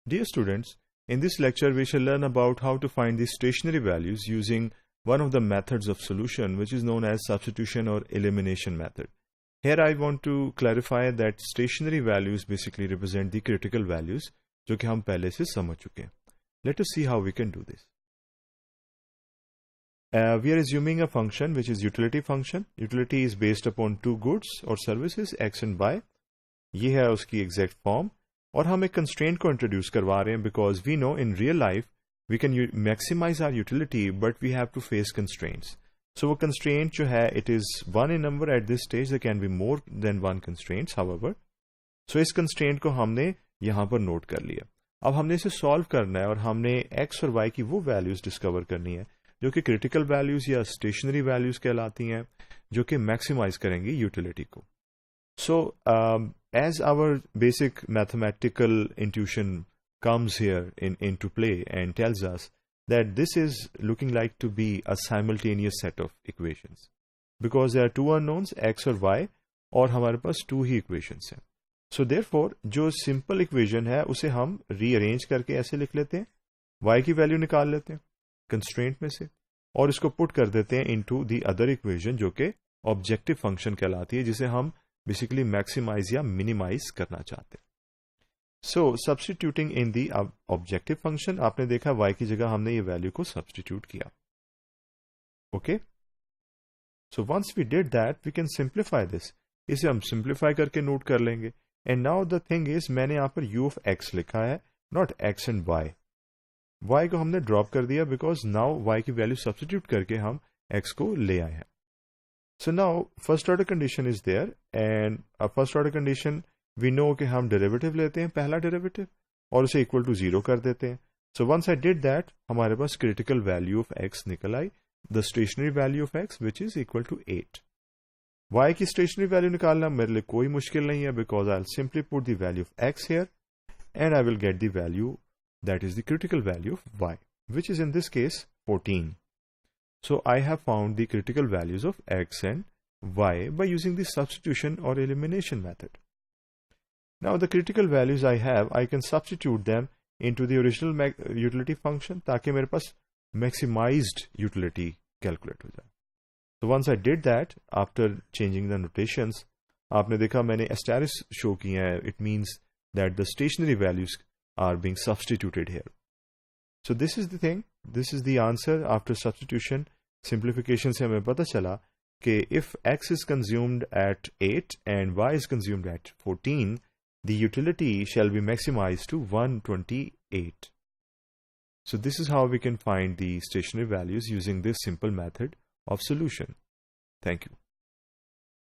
Dear students, in this lecture we shall learn about how to find the stationary values using one of the methods of solution, which is known as substitution or elimination method. Here I want to clarify that stationary values basically represent the critical values जो कि हम पहले से समझ चुके हैं. Let us see how we can do this. We are assuming a function which is utility function. Utility is based upon two goods or services x and y. ये है उसकी exact form. और हम एक कंस्ट्रेंट को introduce करवा रहे हैं because we know in real life we can maximise our utility but we have to face constraints. So वो कंस्ट्रेंट जो है it is one in number at this stage. There can be more than one constraints however. So इस constraint को हमने यहां पर note कर लिया. अब हमने इसे सॉल्व करना है और हमने एक्स और वाई की वो वैल्यूज डिस्कवर करनी है जो कि क्रिटिकल वैल्यूज या स्टेशनरी वैल्यूज कहलाती हैं जो कि मैक्सिमाइज करेंगी यूटिलिटी को. So, as our basic mathematical intuition comes here into play and tells us that this is looking like to be a simultaneous set of equations. Because there are two unknowns, x और y, और हमारे पास two ही equations हैं. So, therefore, जो simple equation है उसे हम rearrange करके ऐसे लिख लेते हैं. y की वैल्यू निकाल लेते हैं constraint में से और इसको put कर देते हैं into the other equation जो कि objective function कहलाती है जिसे हम बेसिकली मैक्सिमाइज या मिनिमाइज करना चाहते हैं. So substituting in the objective function, आपने देखा y की जगह हमने ये वैल्यू को सब्सटीट्यूट किया. Okay, so once we did that we can simplify this. इसे हम सिंप्लीफाई करके नोट कर लेंगे. And now the thing is मैंने यहां पर u ऑफ x लिखा है, not x and y. y को हमने ड्रॉप कर दिया बिकॉज नाउ y की वैल्यू सब्सटीट्यूट करके हम x को ले आए हैं. So now first order condition is there and a first order condition we know कि हम derivative लेते हैं पहला derivative और उसे equal to 0 कर देते हैं. So once I did that हमारे पास critical value of x निकल आई, the stationary value of x which is equal to 8. y की stationary value निकालना मेरे लिए कोई मुश्किल नहीं है because I'll simply put the value of x here and I will get the value that is the critical value of y which is in this case 14. So I have found the critical values of x and y by using the substitution or elimination method. Now the critical values I have, I can substitute them into the original utility function ताकि मेरे पास maximized utility calculate हो जाए. So once I did that, after changing the notations, आपने देखा मैंने asterisk show किया है. It means that the stationary values are being substituted here. So this is the thing. This is the answer after substitution. Simplification से हमें पता चला कि if x is consumed at 8 and y is consumed at 14, the utility shall be maximized to 128. So this is how we can find the stationary values using this simple method of solution. Thank you.